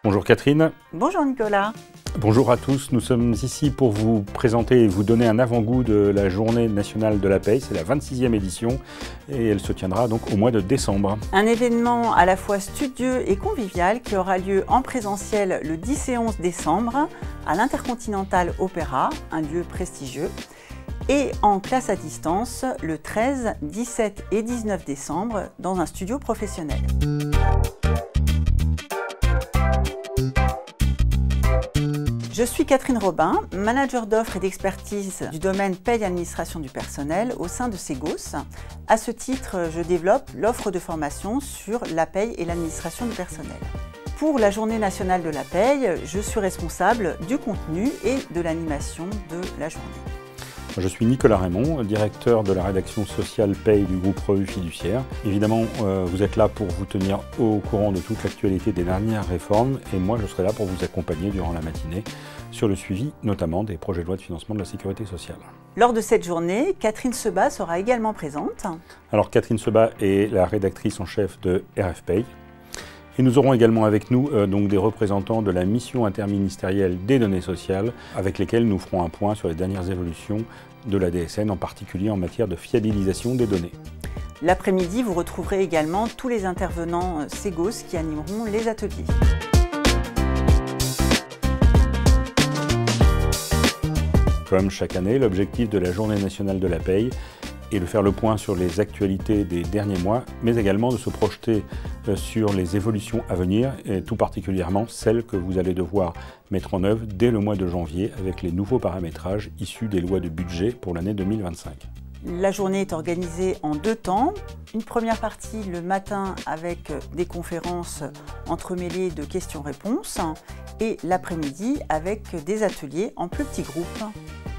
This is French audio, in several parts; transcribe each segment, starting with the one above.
Bonjour Catherine. Bonjour Nicolas. Bonjour à tous, nous sommes ici pour vous présenter et vous donner un avant-goût de la Journée nationale de la paye. C'est la 26e édition et elle se tiendra donc au mois de décembre. Un événement à la fois studieux et convivial qui aura lieu en présentiel le 10 et 11 décembre à l'Intercontinental Opéra, un lieu prestigieux, et en classe à distance le 13, 17 et 19 décembre dans un studio professionnel. Je suis Catherine Robin, manager d'offres et d'expertise du domaine paye et administration du personnel au sein de Segos. À ce titre, je développe l'offre de formation sur la paye et l'administration du personnel. Pour la Journée nationale de la paye, je suis responsable du contenu et de l'animation de la journée. Je suis Nicolas Raymond, directeur de la rédaction sociale paye du groupe Revue Fiduciaire. Évidemment, vous êtes là pour vous tenir au courant de toute l'actualité des dernières réformes et moi je serai là pour vous accompagner durant la matinée sur le suivi notamment des projets de loi de financement de la sécurité sociale. Lors de cette journée, Catherine Sebas sera également présente. Alors Catherine Sebas est la rédactrice en chef de RF Paye. Et nous aurons également avec nous donc des représentants de la mission interministérielle des données sociales avec lesquels nous ferons un point sur les dernières évolutions de la DSN, en particulier en matière de fiabilisation des données. L'après-midi, vous retrouverez également tous les intervenants Segos qui animeront les ateliers. Comme chaque année, l'objectif de la Journée nationale de la paye est de faire le point sur les actualités des derniers mois, mais également de se projeter sur les évolutions à venir, et tout particulièrement celles que vous allez devoir mettre en œuvre dès le mois de janvier avec les nouveaux paramétrages issus des lois de budget pour l'année 2025. La journée est organisée en deux temps. Une première partie le matin avec des conférences entremêlées de questions-réponses et l'après-midi avec des ateliers en plus petits groupes.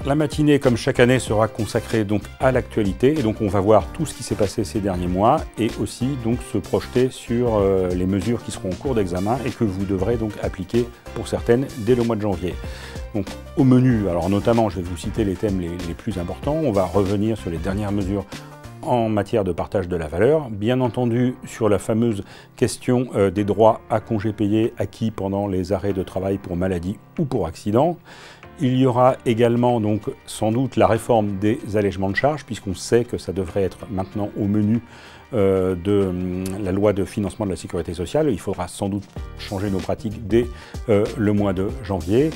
La matinée, comme chaque année, sera consacrée donc à l'actualité et donc on va voir tout ce qui s'est passé ces derniers mois et aussi donc se projeter sur les mesures qui seront en cours d'examen et que vous devrez donc appliquer pour certaines dès le mois de janvier. Donc au menu, alors notamment je vais vous citer les thèmes les plus importants, on va revenir sur les dernières mesures en matière de partage de la valeur, bien entendu sur la fameuse question des droits à congés payés acquis pendant les arrêts de travail pour maladie ou pour accident. Il y aura également donc sans doute la réforme des allègements de charges, puisqu'on sait que ça devrait être maintenant au menu de la loi de financement de la sécurité sociale. Il faudra sans doute changer nos pratiques dès le mois de janvier.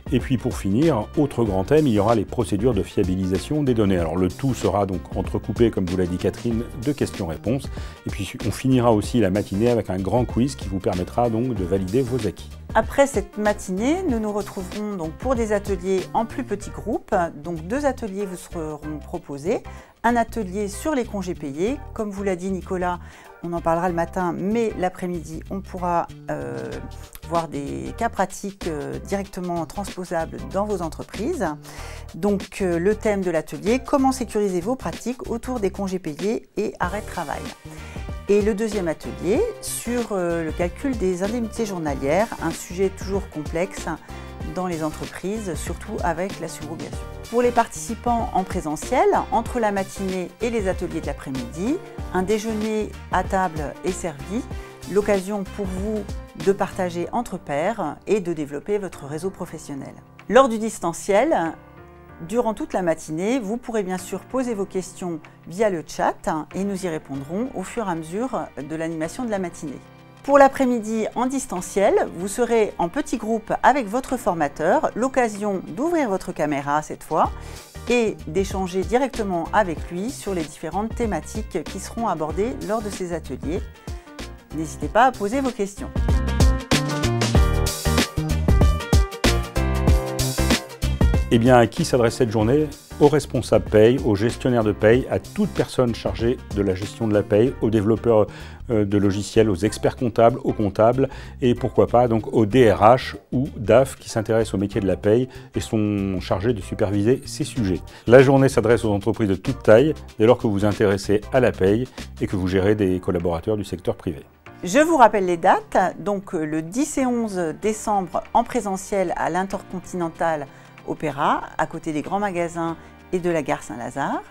Et puis pour finir, autre grand thème, il y aura les procédures de fiabilisation des données. Alors le tout sera donc entrecoupé, comme vous l'a dit Catherine, de questions-réponses. Et puis on finira aussi la matinée avec un grand quiz qui vous permettra donc de valider vos acquis. Après cette matinée, nous nous retrouverons donc pour des ateliers en plus petits groupes. Donc deux ateliers vous seront proposés. Un atelier sur les congés payés. Comme vous l'a dit Nicolas, on en parlera le matin, mais l'après-midi, on pourra voir des cas pratiques directement transposables dans vos entreprises. Donc le thème de l'atelier, comment sécuriser vos pratiques autour des congés payés et arrêt de travail. Et le deuxième atelier sur le calcul des indemnités journalières, un sujet toujours complexe dans les entreprises, surtout avec la subrogation. Pour les participants en présentiel, entre la matinée et les ateliers de l'après-midi, un déjeuner à table est servi, l'occasion pour vous de partager entre pairs et de développer votre réseau professionnel. Lors du distanciel, durant toute la matinée, vous pourrez bien sûr poser vos questions via le chat et nous y répondrons au fur et à mesure de l'animation de la matinée. Pour l'après-midi en distanciel, vous serez en petit groupe avec votre formateur, l'occasion d'ouvrir votre caméra cette fois et d'échanger directement avec lui sur les différentes thématiques qui seront abordées lors de ces ateliers. N'hésitez pas à poser vos questions. Eh bien, à qui s'adresse cette journée? Aux responsables paye, aux gestionnaires de paye, à toute personne chargée de la gestion de la paye, aux développeurs de logiciels, aux experts comptables, aux comptables et pourquoi pas donc aux DRH ou DAF qui s'intéressent au métier de la paye et sont chargés de superviser ces sujets. La journée s'adresse aux entreprises de toute taille dès lors que vous vous intéressez à la paye et que vous gérez des collaborateurs du secteur privé. Je vous rappelle les dates, donc le 10 et 11 décembre en présentiel à l'Intercontinental Opéra, à côté des grands magasins et de la gare Saint-Lazare.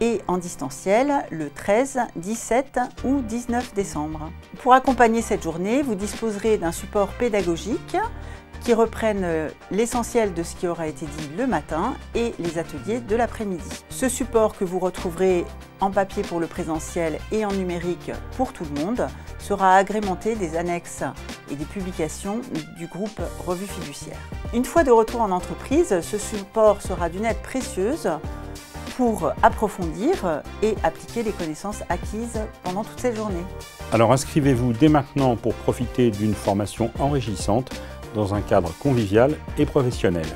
et en distanciel le 13, 17 ou 19 décembre. Pour accompagner cette journée, vous disposerez d'un support pédagogique qui reprenne l'essentiel de ce qui aura été dit le matin et les ateliers de l'après-midi. Ce support que vous retrouverez en papier pour le présentiel et en numérique pour tout le monde sera agrémenté des annexes et des publications du groupe Revue Fiduciaire. Une fois de retour en entreprise, ce support sera d'une aide précieuse pour approfondir et appliquer les connaissances acquises pendant toute cette journée. Alors inscrivez-vous dès maintenant pour profiter d'une formation enrichissante dans un cadre convivial et professionnel.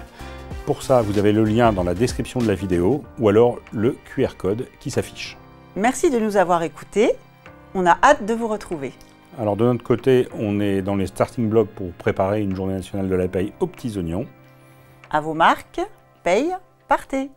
Pour ça, vous avez le lien dans la description de la vidéo ou alors le QR code qui s'affiche. Merci de nous avoir écoutés. On a hâte de vous retrouver. Alors de notre côté, on est dans les starting blocks pour préparer une journée nationale de la paye aux petits oignons. À vos marques, paye, partez!